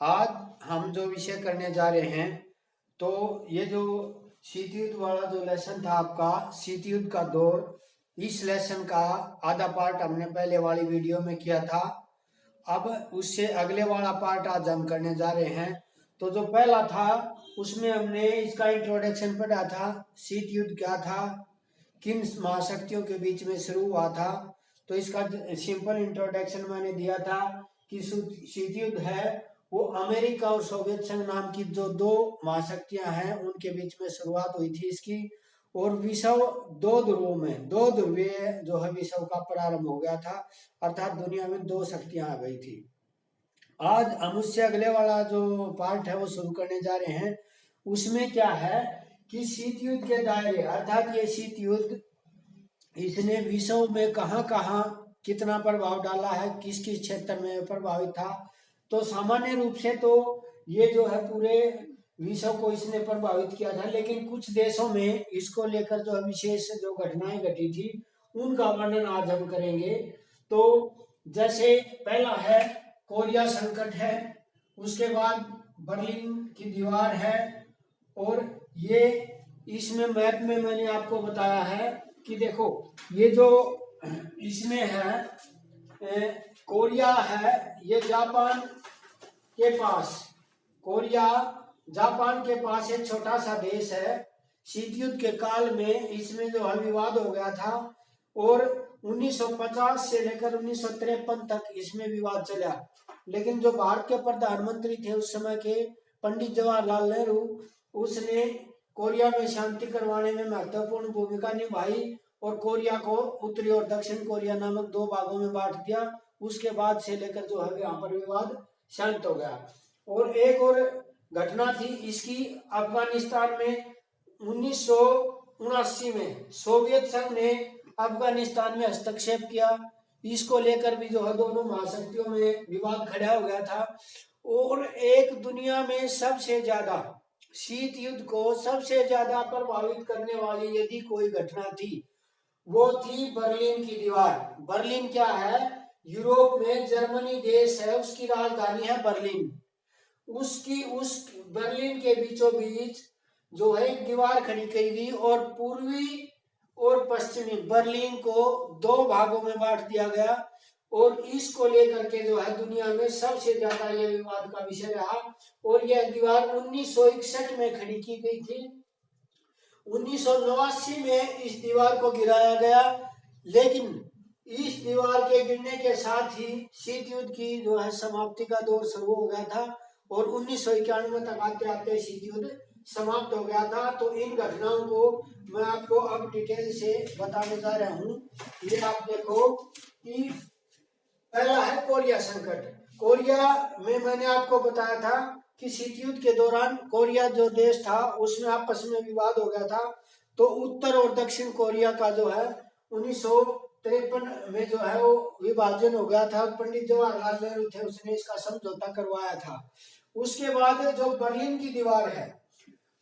आज हम जो विषय करने जा रहे हैं, तो ये जो शीत युद्ध वाला जो लेसन था आपका, शीत युद्ध का दौर, इस लेसन का आधा पार्ट हमने पहले वाली वीडियो में किया था। अब उससे अगले वाला पार्ट आज हम करने जा रहे हैं। तो जो पहला था उसमें हमने इसका इंट्रोडक्शन पढ़ा था, शीत युद्ध क्या था, किन महाशक्तियों के बीच में शुरू हुआ था। तो इसका सिंपल इंट्रोडक्शन मैंने दिया था कि शीत युद्ध है वो अमेरिका और सोवियत संघ नाम की जो दो महाशक्तियां हैं उनके बीच में शुरुआत हुई थी इसकी। और विश्व दो ध्रुवों में, दो ध्रुवीय जो है विश्व का प्रारंभ हो गया था, अर्थात दुनिया में दो शक्तियां आ गई थी। आज हम उससे अगले वाला जो पार्ट है वो शुरू करने जा रहे हैं। उसमें क्या है कि शीत युद्ध के दायरे, अर्थात ये शीत युद्ध इसने विश्व में कहाँ कहाँ कितना प्रभाव डाला है, किस किस क्षेत्र में प्रभावित था। तो सामान्य रूप से तो ये जो है पूरे विश्व को इसने प्रभावित किया था, लेकिन कुछ देशों में इसको लेकर जो है विशेष जो घटनाएं घटी थी उनका वर्णन आज हम करेंगे। तो जैसे पहला है कोरिया संकट है, उसके बाद बर्लिन की दीवार है, और ये इसमें मैप में मैंने आपको बताया है कि देखो ये जो इसमें है कोरिया है, ये जापान के पास, कोरिया जापान के पास एक छोटा सा देश है। शीत युद्ध के काल में इसमें जो है विवाद हो गया था, और 1950 से लेकर 1953 तक इसमें विवाद चला। लेकिन जो भारत के प्रधानमंत्री थे उस समय के, पंडित जवाहरलाल नेहरू, उसने कोरिया में शांति करवाने में महत्वपूर्ण भूमिका निभाई और कोरिया को उत्तरी और दक्षिण कोरिया नामक दो भागों में बांट दिया। उसके बाद से लेकर जो है यहाँ पर विवाद शांत हो गया। और एक और घटना थी इसकी, अफगानिस्तान में 1979 में सोवियत संघ ने अफगानिस्तान में हस्तक्षेप किया। इसको लेकर भी जो है दोनों महाशक्तियों में विवाद खड़ा हो गया था। और एक दुनिया में सबसे ज्यादा शीत युद्ध को सबसे ज्यादा प्रभावित करने वाली यदि कोई घटना थी वो थी बर्लिन की दीवार। बर्लिन क्या है, यूरोप में जर्मनी देश है, उसकी राजधानी है बर्लिन। उसकी उस बर्लिन के बीचों बीच जो है एक दीवार खड़ी की गई, और पूर्वी और पश्चिमी बर्लिन को दो भागों में बांट दिया गया। और इसको लेकर के जो है दुनिया में सबसे ज्यादा यह विवाद का विषय रहा। और यह दीवार 1961 में खड़ी की गई थी। 1989 में इस दीवार को गिराया गया, लेकिन इस दीवार के गिरने के साथ ही शीत युद्ध की जो है समाप्ति का दौर शुरू हो गया था, और 1991 तक आते आते शीत युद्ध समाप्त हो गया था। तो इन घटनाओं को मैं आपको अब डिटेल से बताने जा रहा हूँ। ये आप देखो कि पहला है कोरिया संकट। कोरिया में मैंने आपको बताया था कि शीत युद्ध के दौरान कोरिया जो देश था उसमें आपस में विवाद हो गया था। तो उत्तर और दक्षिण कोरिया का जो है 1953 में जो है वो विभाजन हो गया था। पंडित जवाहरलाल नेहरू थे, उसने इसका समझौता करवाया था। उसके बाद जो बर्लिन की दीवार है,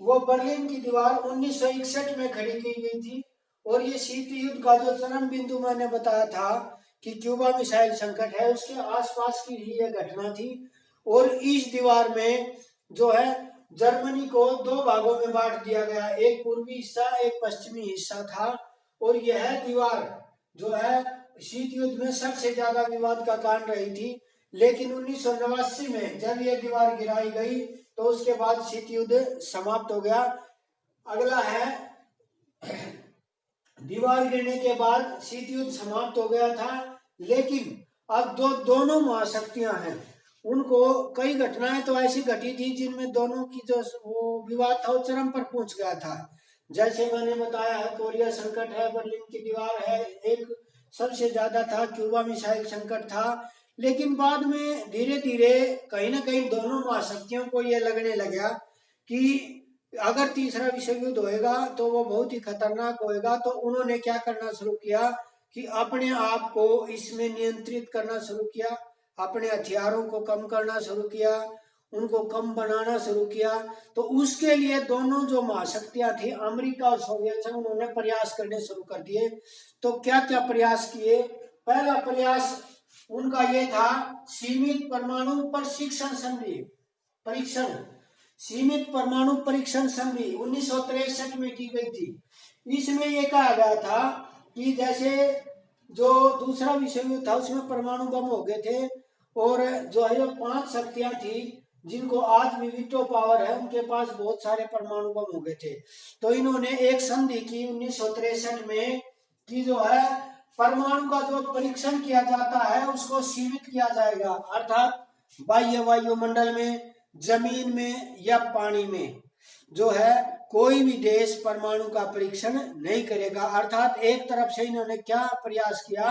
वो बर्लिन की दीवार 1961 में खड़ी की गई थी। और ये शीत युद्ध का जो चरम बिंदु मैंने बताया था कि क्यूबा मिसाइल संकट है, उसके आसपास की ही यह घटना थी। और इस दीवार में जो है जर्मनी को दो भागों में बांट दिया गया, एक पूर्वी हिस्सा एक पश्चिमी हिस्सा था। और यह दीवार जो है शीत युद्ध में सबसे ज्यादा विवाद का कारण रही थी। लेकिन 1989 में जब यह दीवार गिराई गई तो उसके बाद शीत युद्ध समाप्त हो गया। अगला है दीवार गिरने के बाद शीत युद्ध समाप्त हो गया था, लेकिन अब दोनों महाशक्तियां हैं, उनको कई घटनाएं तो ऐसी घटी थी जिनमें दोनों की जो वो विवाद था वो चरम पर पहुंच गया था। जैसे मैंने बताया है कोरिया संकट है, बर्लिन की दीवार है, एक सबसे ज्यादा था क्यूबा मिसाइल संकट था। लेकिन बाद में धीरे धीरे कहीं ना कहीं दोनों महाशक्तियों को यह लगने लगा कि अगर तीसरा विश्व युद्ध होएगा तो वो बहुत ही खतरनाक होएगा। तो उन्होंने क्या करना शुरू किया कि अपने आप को इसमें नियंत्रित करना शुरू किया, अपने हथियारों को कम करना शुरू किया, उनको कम बनाना शुरू किया। तो उसके लिए दोनों जो महाशक्तियां थी अमेरिका और सोवियत संघ, उन्होंने प्रयास करने शुरू कर दिए। तो क्या क्या प्रयास किए? पहला प्रयास उनका ये था सीमित परमाणु प्रशिक्षण संधि। परीक्षण, सीमित परमाणु परीक्षण संधि 1963 में की गई थी। इसमें ये कहा गया था कि जैसे जो दूसरा विश्व युद्ध था उसमें परमाणु बम हो गए थे और जो है 5 शक्तियां थी जिनको आज भी वीटो पावर है, उनके पास बहुत सारे परमाणु बम हो गए थे। तो इन्होंने एक संधि की 1963 में कि जो है परमाणु का जो परीक्षण किया जाता है उसको सीमित किया जाएगा, अर्थात बाह्य वायुमंडल में, जमीन में या पानी में जो है कोई भी देश परमाणु का परीक्षण नहीं करेगा। अर्थात एक तरफ से इन्होंने क्या प्रयास किया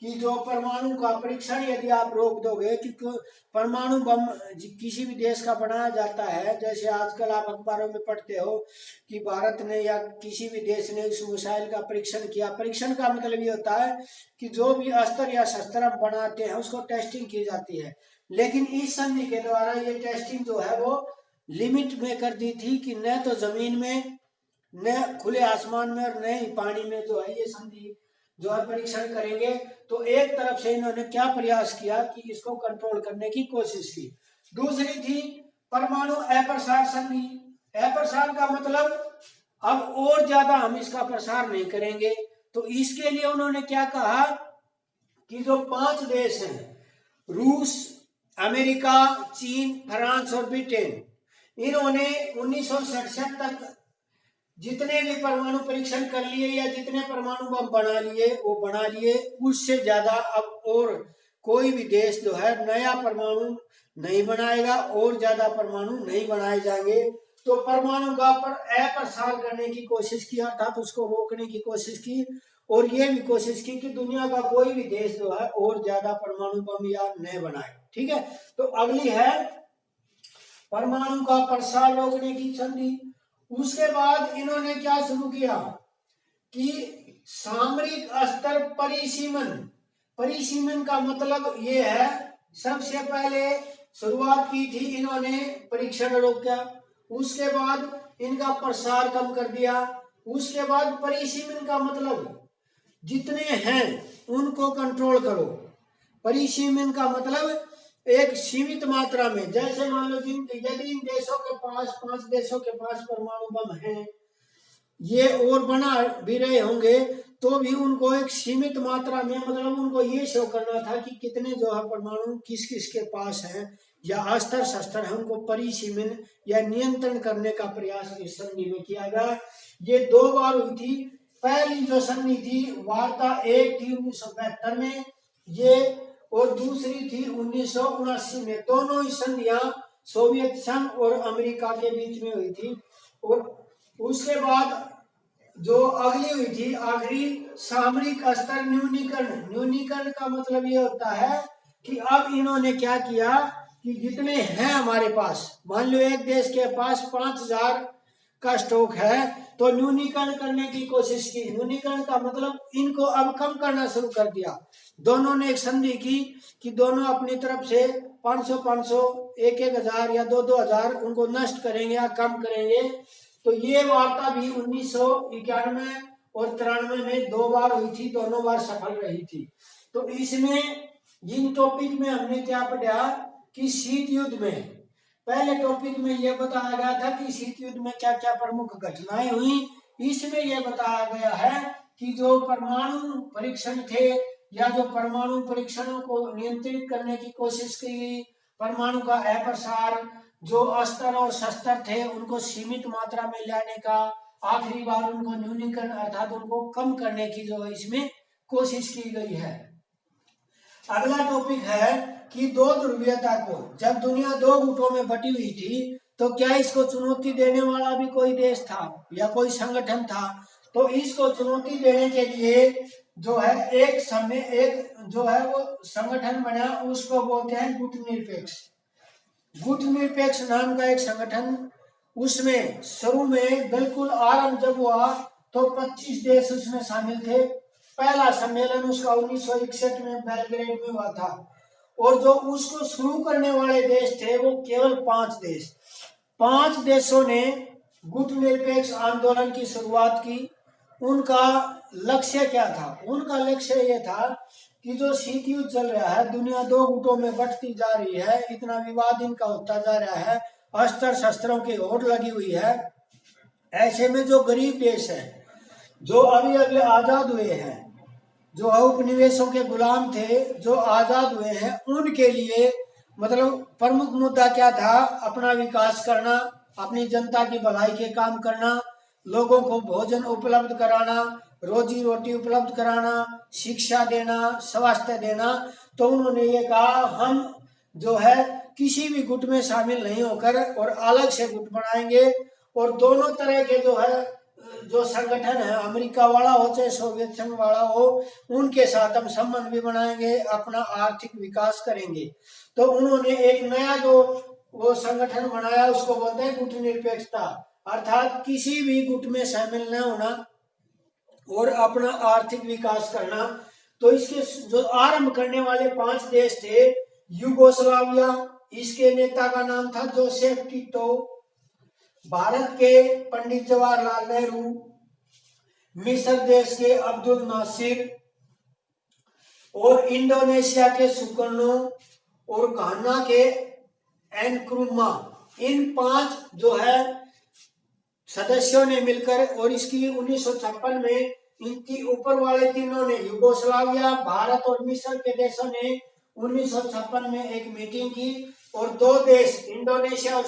कि जो परमाणु का परीक्षण यदि आप रोक दोगे, क्योंकि परमाणु बम किसी भी देश का बनाया जाता है, जैसे आजकल आप अखबारों में पढ़ते हो कि भारत ने या किसी भी देश ने इस मिसाइल का परीक्षण किया। परीक्षण का मतलब ये होता है कि जो भी अस्त्र या शस्त्र हम बनाते हैं उसको टेस्टिंग की जाती है, लेकिन इस संधि के द्वारा ये टेस्टिंग जो है वो लिमिट में कर दी थी कि न तो जमीन में, न खुले आसमान में और न ही पानी में जो है ये संधि जो है परीक्षण करेंगे। तो एक तरफ से इन्होंने क्या प्रयास किया कि इसको कंट्रोल करने की कोशिश की। दूसरी थी परमाणु अप्रसार संधि। अप्रसार का मतलब अब और ज्यादा हम इसका प्रसार नहीं करेंगे। तो इसके लिए उन्होंने क्या कहा कि जो 5 देश हैं, रूस, अमेरिका, चीन, फ्रांस और ब्रिटेन, इन्होंने 1967 तक जितने भी परमाणु परीक्षण कर लिए या जितने परमाणु बम बना लिए वो बना लिए, उससे ज्यादा अब और कोई भी देश जो है नया परमाणु नहीं बनाएगा और ज्यादा परमाणु नहीं बनाए जाएंगे। तो परमाणु का अप्रसार करने की कोशिश की, अर्थात उसको रोकने की कोशिश की और ये भी कोशिश की कि दुनिया का कोई भी देश जो है और ज्यादा परमाणु बम या न बनाए। ठीक है, तो अगली है परमाणु का प्रसार रोकने की संधि। उसके बाद इन्होंने क्या शुरू किया कि सामरिक स्तर परिसीमन। परिसीमन का मतलब ये है, सबसे पहले शुरुआत की थी इन्होंने परीक्षण रोका, उसके बाद इनका प्रसार कम कर दिया, उसके बाद परिसीमन का मतलब जितने हैं उनको कंट्रोल करो। परिसीमन का मतलब एक सीमित मात्रा में, जैसे मान लो यदि इन देशों के पास 5 देशों के पास परमाणु बम है, ये और बना भी रहे होंगे तो भी उनको एक सीमित मात्रा में, मतलब उनको ये शो करना था कि कितने जो है परमाणु किस किस के पास है या अस्त्र शस्त्र है, उनको परिसीमन या नियंत्रण करने का प्रयास इस संधि में किया गया। ये 2 बार हुई थी। पहली जो संधि थी वार्ता 1 थी 1972 में ये, और दूसरी थी 1979 में। दोनों ही संधियां सोवियत संघ और अमेरिका के बीच में हुई थी। और उसके बाद जो अगली हुई थी आखिरी, सामरिक स्तर न्यूनीकरण। न्यूनीकरण का मतलब ये होता है कि अब इन्होंने क्या किया कि जितने हैं हमारे पास, मान लो एक देश के पास 5000 का स्टॉक है तो न्यूनीकरण करने की कोशिश की। न्यूनीकरण का मतलब इनको अब कम करना शुरू कर दिया। दोनों ने एक संधि की कि दोनों अपनी तरफ से 500-500, 1-1000 या 2-2000 उनको नष्ट करेंगे या कम करेंगे। तो ये वार्ता भी 1991 और 93 में 2 बार हुई थी, दोनों बार सफल रही थी। तो इसमें जिन टॉपिक में हमने क्या पढ़ा कि शीत युद्ध में, पहले टॉपिक में यह बताया गया था कि शीत युद्ध में क्या क्या प्रमुख घटनाएं हुई। इसमें यह बताया गया है कि जो परमाणु परीक्षण थे या जो परमाणु परीक्षणों को नियंत्रित करने की कोशिश की गई, परमाणु का अप्रसार, जो अस्त्र और शस्त्र थे उनको सीमित मात्रा में लाने का, आखिरी बार उनको न्यूनीकरण अर्थात उनको कम करने की जो इसमें कोशिश की गई है। अगला टॉपिक है कि 2 ध्रुवीयता को, जब दुनिया 2 गुटों में बटी हुई थी तो क्या इसको चुनौती देने वाला भी कोई देश था या कोई संगठन था। तो इसको चुनौती देने के लिए जो है एक जो है वो संगठन बना, उसको बोलते हैं गुट निरपेक्ष। गुट निरपेक्ष नाम का एक संगठन, उसमें शुरू में बिल्कुल आरंभ जब हुआ तो 25 देश उसमें शामिल थे। पहला सम्मेलन उसका 1961 में बेलग्रेड में हुआ था और जो उसको शुरू करने वाले देश थे वो केवल 5 देश। 5 देशों ने गुट निरपेक्ष आंदोलन की शुरुआत की। उनका लक्ष्य क्या था? उनका लक्ष्य यह था कि कि जो शीत युद्ध चल रहा है, दुनिया दो गुटों में बंटती जा रही है, इतना विवाद इनका होता जा रहा है, अस्त्र शस्त्रों की होड़ लगी हुई है। ऐसे में जो गरीब देश है, जो अभी अभी आजाद हुए हैं, जो उपनिवेशों के गुलाम थे, जो आजाद हुए हैं, उनके लिए मतलब प्रमुख मुद्दा क्या था? अपना विकास करना, अपनी जनता की भलाई के काम करना, लोगों को भोजन उपलब्ध कराना, रोजी रोटी उपलब्ध कराना, शिक्षा देना, स्वास्थ्य देना। तो उन्होंने ये कहा, हम जो है किसी भी गुट में शामिल नहीं होकर और अलग से गुट बनाएंगे, और दोनों तरह के जो है जो संगठन है, अमेरिका वाला हो चाहे सोवियत संघ वाला हो, उनके साथ हम संबंध भी बनाएंगे, अपना आर्थिक विकास करेंगे। तो उन्होंने एक नया जो वो संगठन बनाया, उसको बोलते हैं गुट निरपेक्षता, अर्थात किसी भी गुट में शामिल न होना और अपना आर्थिक विकास करना। तो इसके जो आरंभ करने वाले 5 देश थे, यूगोस्लाविया, इसके नेता का नाम था जोसेफ टिटो, भारत के पंडित जवाहरलाल नेहरू, मिस्र देश के अब्दुल नासिर, और इंडोनेशिया के सुकर्नो, और घाना के एनक्रुमा। इन 5 जो है सदस्यों ने मिलकर, और इसकी 1956 में इनकी ऊपर वाले तीनों ने, यूगोस्लाविया, भारत और मिस्र के देशों ने 1956 में एक मीटिंग की, और 2 देश इंडोनेशिया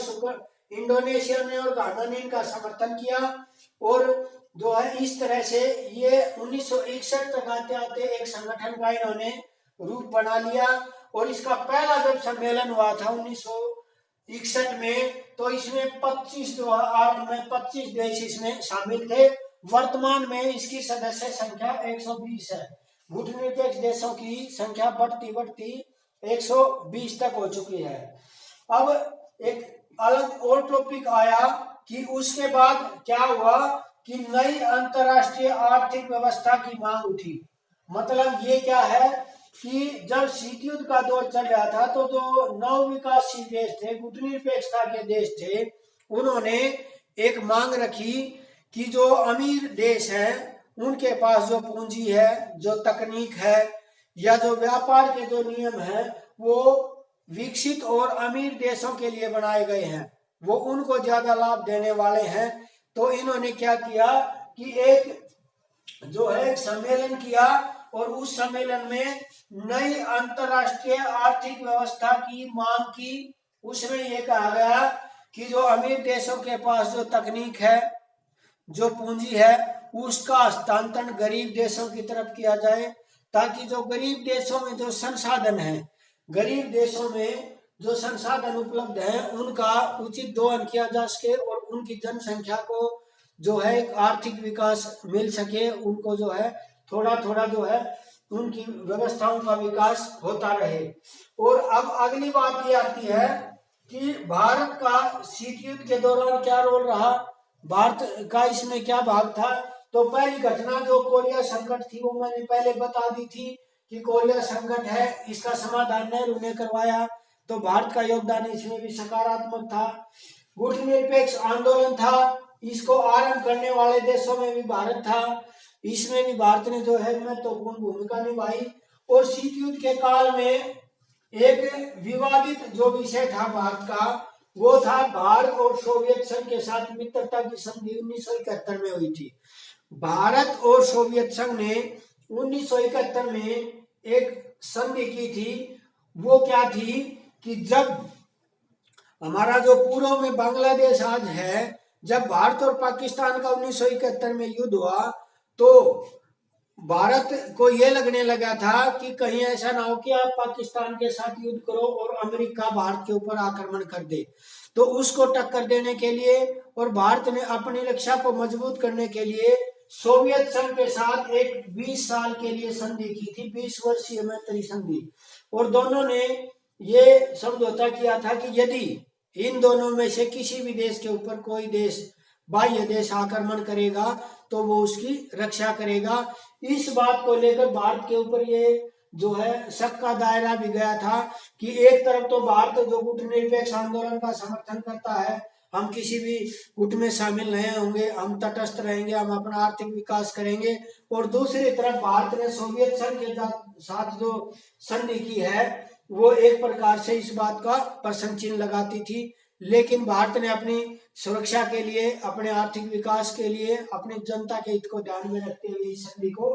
ने और घाना ने इनका समर्थन किया। और जो है इस तरह से ये 1961 तक आते आते एक संगठन का इन्होंने रूप बना लिया। और इसका पहला जब सम्मेलन हुआ था 1961 में, तो इसमें 25 देश इसमें शामिल थे। वर्तमान में इसकी सदस्य संख्या 120 है। गुट निरपेक्ष देशों की संख्या बढ़ती बढ़ती 120 तक हो चुकी है। अब एक अलग और टॉपिक आया कि उसके बाद क्या हुआ कि नई अंतरराष्ट्रीय आर्थिक व्यवस्था की मांग उठी। मतलब ये क्या है कि जब शीत युद्ध का दौर चल रहा था, तो जो नव विकासशील देश थे, गुट निरपेक्षता के देश थे, उन्होंने एक मांग रखी कि जो अमीर देश हैं, उनके पास जो पूंजी है, जो तकनीक है, या जो व्यापार के जो नियम है, वो विकसित और अमीर देशों के लिए बनाए गए हैं, वो उनको ज्यादा लाभ देने वाले हैं। तो इन्होंने क्या किया कि एक जो है सम्मेलन किया, और उस सम्मेलन में नई अंतरराष्ट्रीय आर्थिक व्यवस्था की मांग की। उसमें यह कहा गया कि जो अमीर देशों के पास जो तकनीक है, जो पूंजी है, उसका हस्तांतरण गरीब देशों की तरफ किया जाए, ताकि जो गरीब देशों में जो संसाधन है, गरीब देशों में जो संसाधन उपलब्ध है, उनका उचित दोहन किया जा सके, और उनकी जनसंख्या को जो है एक आर्थिक विकास मिल सके, उनको जो है थोड़ा थोड़ा जो है उनकी व्यवस्थाओं का विकास होता रहे। और अब अगली बात ये आती है कि भारत का शीत युद्ध के दौरान क्या रोल रहा, भारत का इसमें क्या भाग था। तो पहली घटना जो कोरिया संकट थी, वो मैंने पहले बता दी थी कि कोरिया संकट है, इसका समाधान नेहरू ने करवाया, तो भारत का योगदान इसमें भी सकारात्मक था। गुट निरपेक्ष आंदोलन था, इसको आरंभ करने वाले देशों में भी भारत था, इसमें भी भारत ने जो है महत्वपूर्ण भूमिका निभाई। और शीत युद्ध के काल में एक विवादित जो विषय था भारत का, वो था भारत और सोवियत संघ के साथ मित्रता की संधि 1971 में हुई थी। भारत और सोवियत संघ ने 1971 में एक संधि की थी। वो क्या थी कि जब हमारा जो पूर्व में बांग्लादेश आज है, जब भारत और पाकिस्तान का 1971 में युद्ध हुआ, तो भारत को यह लगने लगा था कि कहीं ऐसा ना हो कि आप पाकिस्तान के साथ युद्ध करो और अमेरिका भारत के ऊपर आक्रमण कर दे। तो उसको टक्कर देने के लिए और भारत ने अपनी रक्षा को मजबूत करने के लिए सोवियत संघ के साथ एक 20 साल के लिए संधि की थी, 20 वर्षीय मैत्री संधि। और दोनों ने ये समझौता किया था कि यदि इन दोनों में से किसी भी देश के ऊपर कोई देश, बाह्य देश आक्रमण करेगा, तो वो उसकी रक्षा करेगा। इस बात को लेकर भारत के ऊपर ये जो है शक का दायरा भी गया था कि एक तरफ तो भारत जो गुट निरपेक्ष आंदोलन का समर्थन करता है, हम किसी भी गुट में शामिल नहीं होंगे, हम तटस्थ रहेंगे, हम अपना आर्थिक विकास करेंगे, और दूसरी तरफ भारत ने सोवियत संघ के साथ जो संधि की है वो एक प्रकार से इस बात का प्रश्न चिन्ह लगाती थी, लेकिन भारत ने अपनी सुरक्षा के लिए, अपने आर्थिक विकास के लिए, अपनी जनता के हित को ध्यान में रखते हुए इस संधि को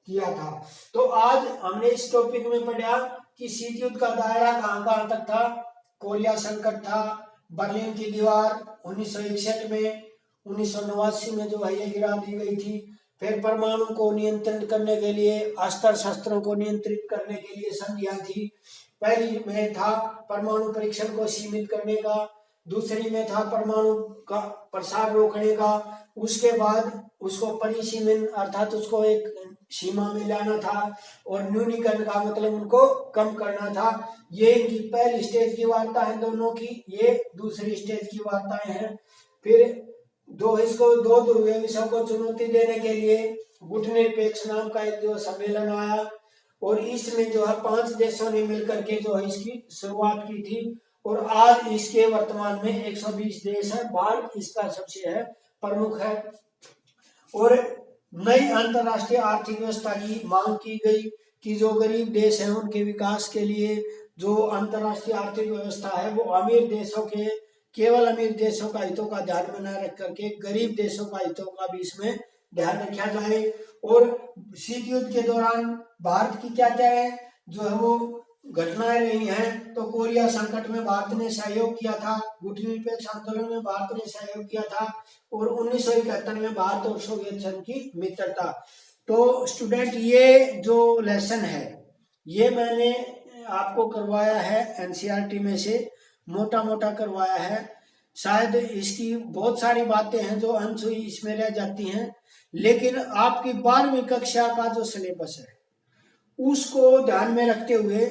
किया था। तो आज हमने इस टॉपिक में पढ़ा कि शीत युद्ध का दायरा कहां कहां तक था। कोरिया संकट था, बर्लिन की दीवार 1961 में, 1989 में जो है ये गिरा दी गई थी। फिर परमाणु को नियंत्रित करने के लिए, अस्त्र शस्त्रों को नियंत्रित करने के लिए संधियां थी। पहली में था परमाणु परीक्षण को सीमित करने का, दूसरी में था परमाणु का प्रसार रोकने का, उसके बाद उसको परिसीमन अर्थात उसको एक सीमा में लाना था, और न्यूनीकरण का मतलब उनको कम करना था। ये इनकी पहली स्टेज की वार्ता है दोनों की, ये दूसरी स्टेज की वार्ताएं हैं। फिर दो ध्रुवीय विषयों को चुनौती देने के लिए गुटनिरपेक्ष नाम का एक जो सम्मेलन आया, और इसमें जो है 5 देशों ने मिलकर के जो है इसकी शुरुआत की थी, और आज इसके वर्तमान में 120 देश है। भारत इसका सबसे है प्रमुख है। और नई अंतरराष्ट्रीय आर्थिक व्यवस्था की मांग की गई कि जो गरीब देश हैं उनके विकास के लिए जो अंतरराष्ट्रीय आर्थिक व्यवस्था है वो अमीर देशों के, केवल अमीर देशों का हितों का ध्यान में न रख करके गरीब देशों का हितों का भी इसमें ध्यान रखा जाए। और शीत युद्ध के दौरान भारत की क्या क्या है जो है वो घटनाएं रही हैं। तो कोरिया संकट में भारत ने सहयोग किया था, गुटनिरपेक्ष आंदोलन में भारत ने सहयोग किया था, और 1971 में भारत और सोवियत संघ की मित्रता। तो स्टूडेंट ये जो लेसन है ये मैंने आपको करवाया है एनसीईआरटी में से, मोटा मोटा करवाया है। शायद इसकी बहुत सारी बातें हैं जो अनसुई इसमें रह जाती हैं, लेकिन आपकी 12वीं कक्षा का जो सिलेबस है उसको ध्यान में रखते हुए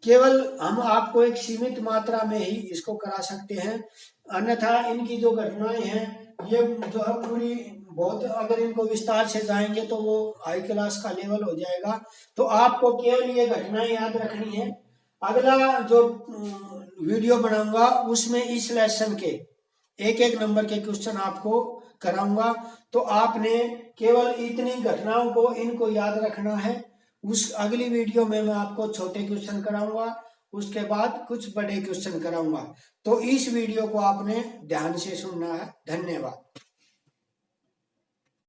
केवल हम आपको एक सीमित मात्रा में ही इसको करा सकते हैं, अन्यथा इनकी जो घटनाएं हैं ये जो है पूरी बहुत, अगर इनको विस्तार से जाएंगे तो वो हाई क्लास का लेवल हो जाएगा। तो आपको केवल ये घटनाएं याद रखनी है। अगला जो वीडियो बनाऊंगा उसमें इस लेसन के एक एक नंबर के क्वेश्चन आपको कराऊंगा, तो आपने केवल इतनी घटनाओं को इनको याद रखना है। उस अगली वीडियो में मैं आपको छोटे क्वेश्चन कराऊंगा, उसके बाद कुछ बड़े क्वेश्चन कराऊंगा। तो इस वीडियो को आपने ध्यान से सुनना है। धन्यवाद।